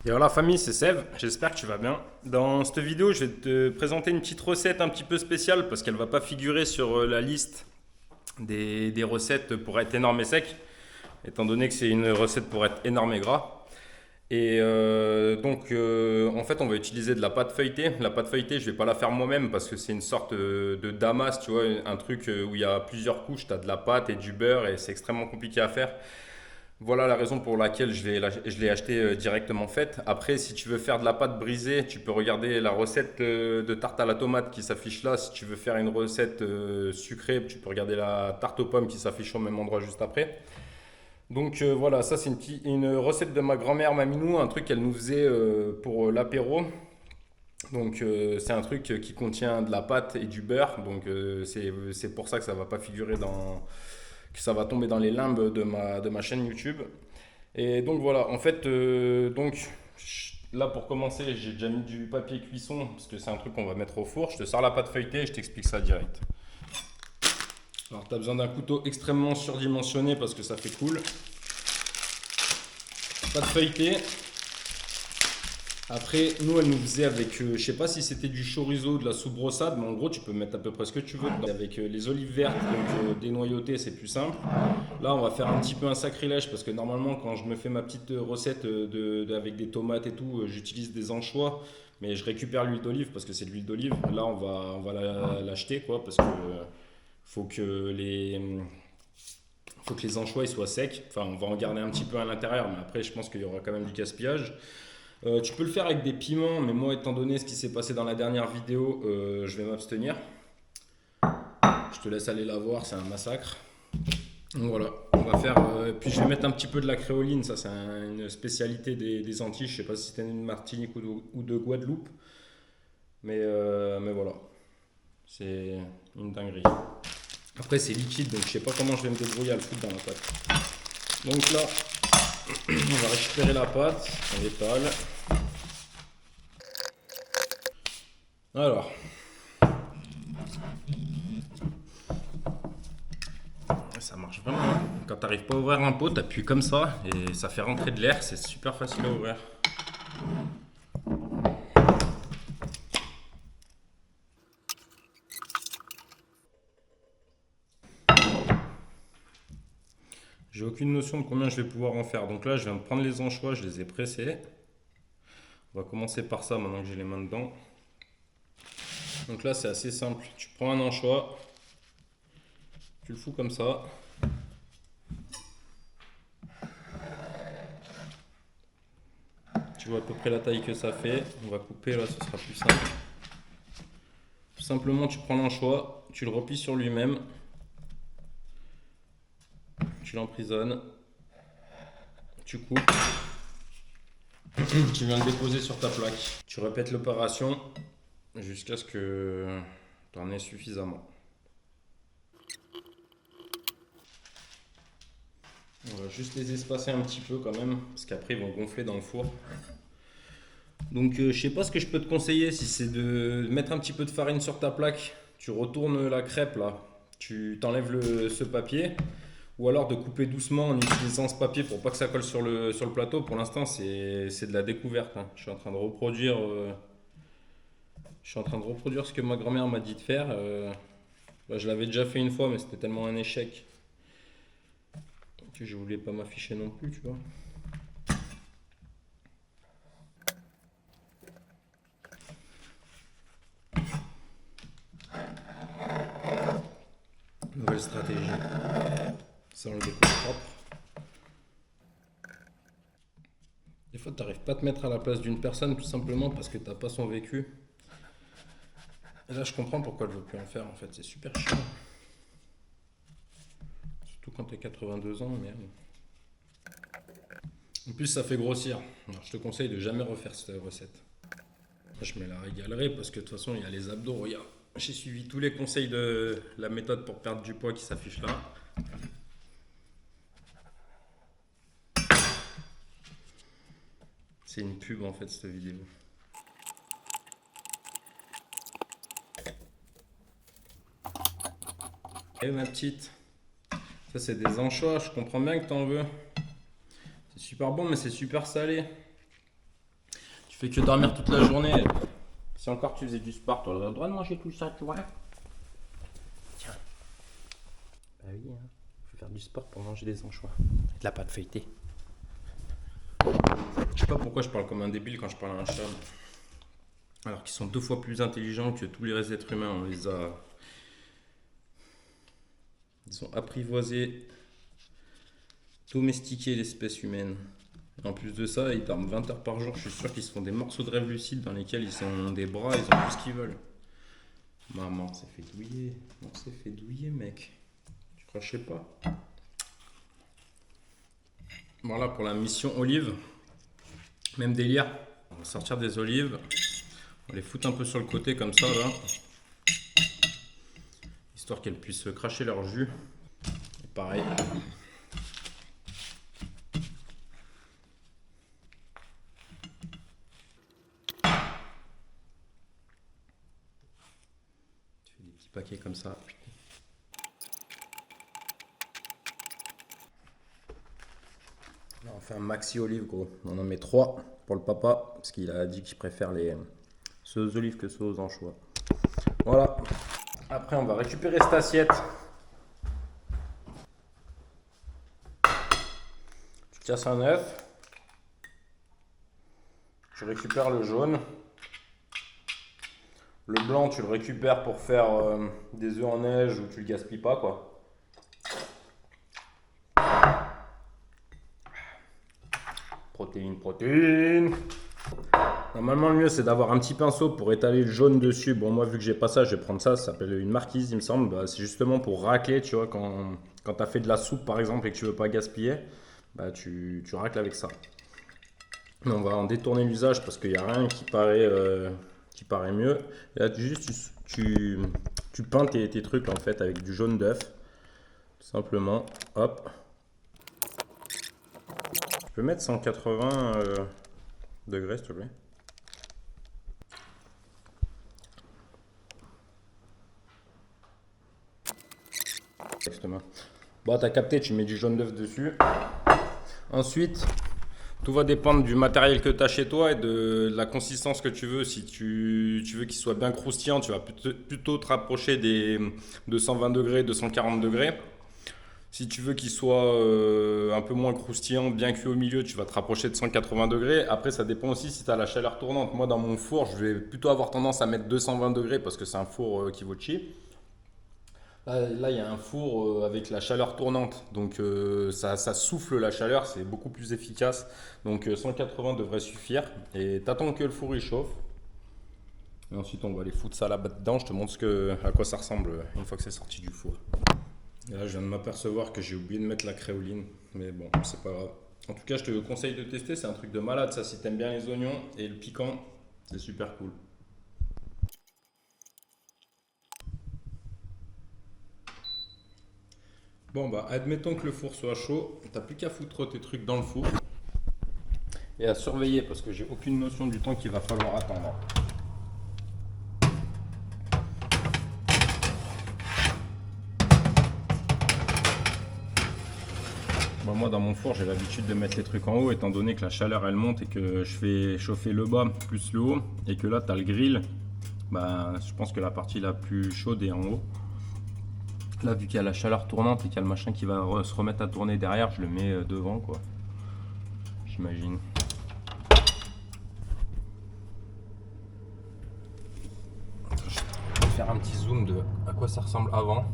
Et alors la famille, c'est Sève, j'espère que tu vas bien. Dans cette vidéo, je vais te présenter une petite recette un petit peu spéciale parce qu'elle ne va pas figurer sur la liste des recettes pour être énorme et sec, étant donné que c'est une recette pour être énorme et gras. En fait, on va utiliser de la pâte feuilletée. La pâte feuilletée, je vais pas la faire moi-même parce que c'est une sorte de damas, tu vois, un truc où il y a plusieurs couches, tu as de la pâte et du beurre et c'est extrêmement compliqué à faire. Voilà la raison pour laquelle je l'ai acheté directement faite. Après, si tu veux faire de la pâte brisée, tu peux regarder la recette de tarte à la tomate qui s'affiche là. Si tu veux faire une recette sucrée, tu peux regarder la tarte aux pommes qui s'affiche au même endroit juste après. Voilà, ça c'est une recette de ma grand-mère Maminou, un truc qu'elle nous faisait pour l'apéro. C'est un truc qui contient de la pâte et du beurre. C'est pour ça que ça va pas figurer que ça va tomber dans les limbes de ma chaîne YouTube. Et donc voilà, en fait, là pour commencer, j'ai déjà mis du papier cuisson parce que c'est un truc qu'on va mettre au four. Je te sers la pâte feuilletée et je t'explique ça direct. Alors tu as besoin d'un couteau extrêmement surdimensionné parce que ça fait cool. Pâte feuilletée. Après, nous, elle nous faisait avec, je sais pas si c'était du chorizo, de la soubrossade, mais en gros, tu peux mettre à peu près ce que tu veux dedans. Avec les olives vertes, dénoyautées, c'est plus simple. Là, on va faire un petit peu un sacrilège parce que normalement, quand je me fais ma petite recette avec des tomates et tout, j'utilise des anchois, mais je récupère l'huile d'olive parce que c'est de l'huile d'olive. Là, on va l'acheter, quoi, parce que faut que les, faut que les anchois ils soient secs. Enfin, on va en garder un petit peu à l'intérieur, mais après, je pense qu'il y aura quand même du gaspillage. Tu peux le faire avec des piments, mais moi, étant donné ce qui s'est passé dans la dernière vidéo, je vais m'abstenir. Je te laisse aller la voir, c'est un massacre. Donc voilà, on va faire. Puis je vais mettre un petit peu de la créoline, ça c'est une spécialité des Antilles. Je sais pas si c'était une Martinique ou de Guadeloupe, mais voilà, c'est une dinguerie. Après, c'est liquide, donc je sais pas comment je vais me débrouiller à le foutre dans la pâte. Donc là, on va récupérer la pâte, on l'étale. Alors, ça marche vraiment, hein. Quand tu n'arrives pas à ouvrir un pot, tu appuies comme ça et ça fait rentrer de l'air, c'est super facile à ouvrir. J'ai aucune notion de combien je vais pouvoir en faire. Donc là, je viens de prendre les anchois, je les ai pressés. On va commencer par ça maintenant que j'ai les mains dedans. Donc là, c'est assez simple. Tu prends un anchois, tu le fous comme ça. Tu vois à peu près la taille que ça fait. On va couper là, ce sera plus simple. Tout simplement, tu prends l'anchois, tu le replies sur lui-même, tu l'emprisonnes, tu coupes, tu viens le déposer sur ta plaque. Tu répètes l'opération jusqu'à ce que tu en aies suffisamment. On va juste les espacer un petit peu quand même, parce qu'après ils vont gonfler dans le four. Je sais pas ce que je peux te conseiller, si c'est de mettre un petit peu de farine sur ta plaque, tu retournes la crêpe là, tu t'enlèves ce papier, ou alors de couper doucement en utilisant ce papier pour pas que ça colle sur le plateau. Pour l'instant, c'est de la découverte, hein. Je suis en train de reproduire ce que ma grand-mère m'a dit de faire. Je l'avais déjà fait une fois, mais c'était tellement un échec que je voulais pas m'afficher non plus, tu vois. Nouvelle stratégie. Ça, on le découpe propre. Des fois, tu n'arrives pas à te mettre à la place d'une personne tout simplement parce que tu n'as pas son vécu. Et là, je comprends pourquoi elle veut plus en faire en fait. C'est super chiant. Surtout quand tu as 82 ans, merde. En plus, ça fait grossir. Alors, je te conseille de jamais refaire cette recette. Moi, je me la régalerai parce que de toute façon, il y a les abdos. Regarde, j'ai suivi tous les conseils de la méthode pour perdre du poids qui s'affiche là. C'est une pub en fait, cette vidéo. Eh ma petite, ça c'est des anchois, je comprends bien que t'en veux. C'est super bon mais c'est super salé. fais que dormir toute la journée. Si encore tu faisais du sport, tu aurais le droit de manger tout ça, tu vois. Tiens. Bah oui, hein. Faut faire du sport pour manger des anchois. De la pâte feuilletée. Je sais pas pourquoi je parle comme un débile quand je parle à un chat. Alors qu'ils sont 2 fois plus intelligents que tous les restes d'êtres humains. On les a. Ils ont apprivoisé, domestiqué l'espèce humaine. En plus de ça, ils dorment 20 heures par jour. Je suis sûr qu'ils se font des morceaux de rêve lucide dans lesquels ils ont des bras, ils ont tout ce qu'ils veulent. Maman s'est fait douiller. On s'est fait douiller, mec. Tu crois que je sais pas? Voilà pour la mission olive. Même délire. On va sortir des olives. On va les foutre un peu sur le côté comme ça, là. Histoire qu'elles puissent cracher leur jus. Et pareil. Paquet comme ça. Là, on fait un maxi olive, gros. On en met 3 pour le papa parce qu'il a dit qu'il préfère les ceux aux olives que ceux aux anchois. Voilà. Après, on va récupérer cette assiette. Tu casses un œuf. Tu récupères le jaune. Le blanc, tu le récupères pour faire des œufs en neige ou tu le gaspilles pas, quoi. Protéines, protéines. Normalement, le mieux, c'est d'avoir un petit pinceau pour étaler le jaune dessus. Bon, moi, vu que j'ai pas ça, je vais prendre ça. Ça s'appelle une marquise, il me semble. Bah, c'est justement pour racler, tu vois, quand tu as fait de la soupe, par exemple, et que tu veux pas gaspiller, bah, tu racles avec ça. Mais on va en détourner l'usage parce qu'il n'y a rien qui paraît mieux. Et là, juste, tu peins tes trucs, en fait, avec du jaune d'œuf. Tout simplement. Hop. Tu peux mettre 180 degrés, s'il te plaît. Bon, t'as capté, tu mets du jaune d'œuf dessus. Ensuite, tout va dépendre du matériel que tu as chez toi et de la consistance que tu veux. Si tu veux qu'il soit bien croustillant, tu vas plutôt te rapprocher des 220 degrés, 240 degrés. Si tu veux qu'il soit un peu moins croustillant, bien cuit au milieu, tu vas te rapprocher de 180 degrés. Après, ça dépend aussi si tu as la chaleur tournante. Moi, dans mon four, je vais plutôt avoir tendance à mettre 220 degrés parce que c'est un four qui vaut cheap. Là, il y a un four avec la chaleur tournante, donc ça souffle la chaleur, c'est beaucoup plus efficace. Donc 180 devrait suffire. Et t'attends que le four il chauffe. Et ensuite, on va aller foutre ça là-bas dedans. Je te montre à quoi ça ressemble une fois que c'est sorti du four. Et là, je viens de m'apercevoir que j'ai oublié de mettre la créoline, mais bon, c'est pas grave. En tout cas, je te conseille de tester, c'est un truc de malade ça. Si t'aimes bien les oignons et le piquant, c'est super cool. Bon bah admettons que le four soit chaud, t'as plus qu'à foutre tes trucs dans le four et à surveiller parce que j'ai aucune notion du temps qu'il va falloir attendre. Bon, moi dans mon four j'ai l'habitude de mettre les trucs en haut étant donné que la chaleur elle monte et que je fais chauffer le bas plus le haut et que là t'as le grill, bah je pense que la partie la plus chaude est en haut. Là, vu qu'il y a la chaleur tournante et qu'il y a le machin qui va se remettre à tourner derrière, je le mets devant, quoi. J'imagine. Je vais faire un petit zoom de à quoi ça ressemble avant.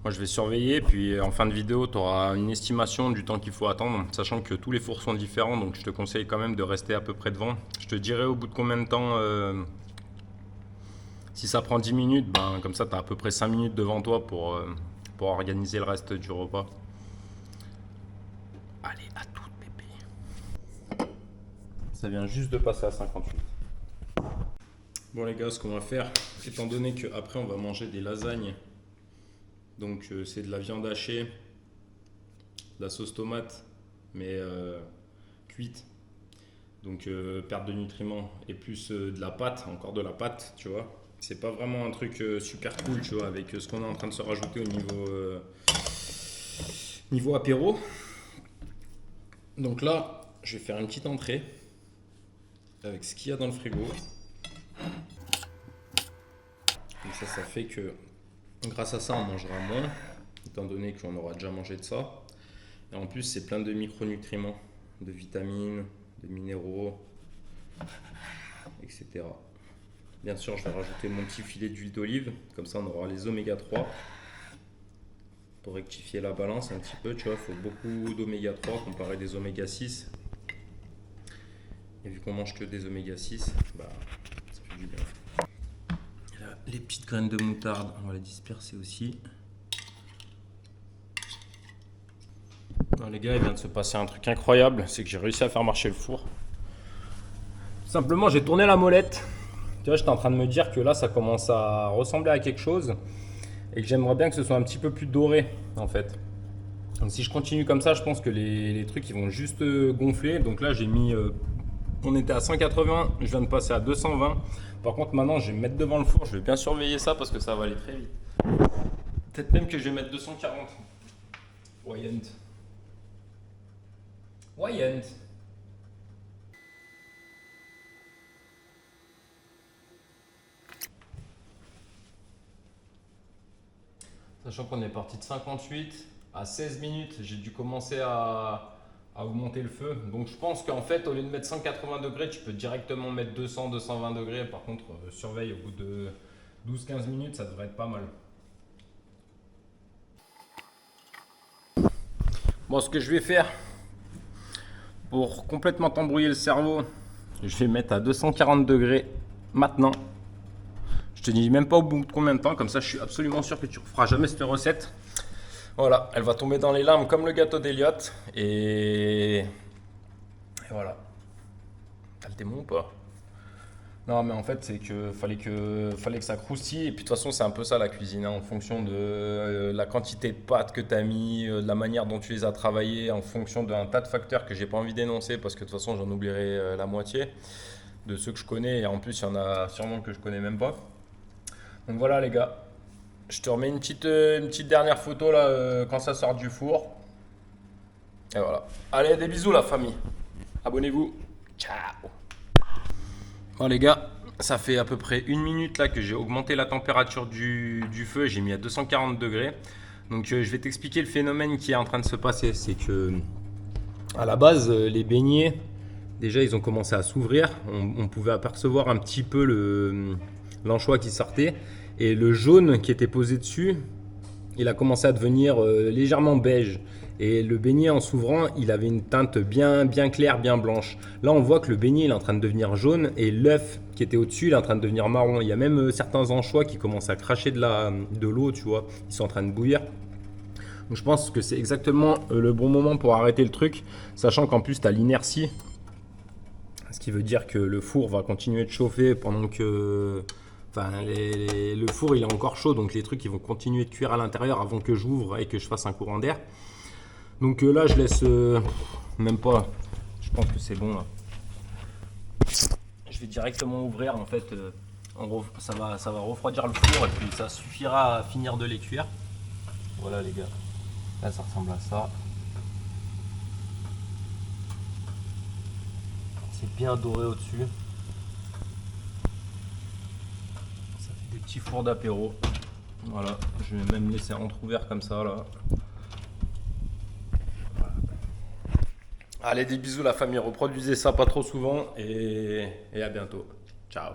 Moi, je vais surveiller, puis en fin de vidéo, tu auras une estimation du temps qu'il faut attendre, sachant que tous les fours sont différents, donc je te conseille quand même de rester à peu près devant. Je te dirai au bout de combien de temps. Si ça prend 10 minutes, ben, comme ça tu as à peu près 5 minutes devant toi pour organiser le reste du repas. Allez, à toute pépé. Ça vient juste de passer à 58. Bon les gars, ce qu'on va faire, étant donné qu'après on va manger des lasagnes, donc c'est de la viande hachée, de la sauce tomate, mais cuite, donc perte de nutriments, et plus de la pâte, encore de la pâte, tu vois. C'est pas vraiment un truc super cool, tu vois, avec ce qu'on est en train de se rajouter au niveau apéro. Donc là, je vais faire une petite entrée avec ce qu'il y a dans le frigo. Comme ça fait que grâce à ça, on mangera moins, étant donné qu'on aura déjà mangé de ça. Et en plus, c'est plein de micronutriments, de vitamines, de minéraux, etc. Bien sûr, je vais rajouter mon petit filet d'huile d'olive, comme ça on aura les oméga 3 pour rectifier la balance un petit peu. Tu vois, il faut beaucoup d'oméga 3 comparé des oméga 6. Et vu qu'on mange que des oméga 6, bah, ça fait du bien. Et là, les petites graines de moutarde, on va les disperser aussi. Non, les gars, il vient de se passer un truc incroyable, c'est que j'ai réussi à faire marcher le four. Simplement, j'ai tourné la molette. Tu vois, j'étais en train de me dire que là, ça commence à ressembler à quelque chose et que j'aimerais bien que ce soit un petit peu plus doré, en fait. Donc, si je continue comme ça, je pense que les trucs ils vont juste gonfler. Donc là, j'ai mis, on était à 180, je viens de passer à 220. Par contre, maintenant, je vais me mettre devant le four. Je vais bien surveiller ça parce que ça va aller très vite. Peut-être même que je vais mettre 240. Wyant. Sachant qu'on est parti de 58 à 16 minutes, j'ai dû commencer à augmenter le feu. Donc je pense qu'en fait, au lieu de mettre 180 degrés, tu peux directement mettre 200, 220 degrés. Par contre, surveille au bout de 12-15 minutes, ça devrait être pas mal. Bon, ce que je vais faire pour complètement t'embrouiller le cerveau, je vais mettre à 240 degrés maintenant. Je te dis même pas au bout de combien de temps, comme ça je suis absolument sûr que tu ne referas jamais cette recette. Voilà, elle va tomber dans les larmes comme le gâteau d'Eliott. Et voilà. T'as le démon ou pas? Non, mais en fait, c'est que fallait que ça croustille. Et puis de toute façon, c'est un peu ça la cuisine, hein, en fonction de la quantité de pâtes que tu as mis, de la manière dont tu les as travaillées, en fonction d'un tas de facteurs que j'ai pas envie d'énoncer parce que de toute façon, j'en oublierai la moitié de ceux que je connais. Et en plus, il y en a sûrement que je connais même pas. Donc voilà les gars, je te remets une petite dernière photo là quand ça sort du four. Et voilà. Allez, des bisous la famille. Abonnez-vous. Ciao. Bon les gars, ça fait à peu près une minute là que j'ai augmenté la température du feu. J'ai mis à 240 degrés. Donc je vais t'expliquer le phénomène qui est en train de se passer. C'est que à la base, les beignets, déjà ils ont commencé à s'ouvrir. On pouvait apercevoir un petit peu l'anchois qui sortait et le jaune qui était posé dessus, il a commencé à devenir légèrement beige et le beignet en s'ouvrant, il avait une teinte bien claire, bien blanche. Là, on voit que le beignet il est en train de devenir jaune et l'œuf qui était au-dessus, il est en train de devenir marron. Il y a même certains anchois qui commencent à cracher de l'eau, tu vois, ils sont en train de bouillir. Donc je pense que c'est exactement le bon moment pour arrêter le truc, sachant qu'en plus tu as l'inertie. Ce qui veut dire que le four va continuer de chauffer pendant que... Enfin, le four il est encore chaud, donc les trucs ils vont continuer de cuire à l'intérieur avant que j'ouvre et que je fasse un courant d'air. Donc là je laisse même pas, je pense que c'est bon là. Je vais directement ouvrir en fait, ça va refroidir le four et puis ça suffira à finir de les cuire. Voilà les gars, là ça ressemble à ça. C'est bien doré au-dessus. Ça fait des petits fours d'apéro. Voilà, je vais même laisser entrouvert comme ça là. Voilà. Allez, des bisous la famille, reproduisez ça pas trop souvent et à bientôt. Ciao.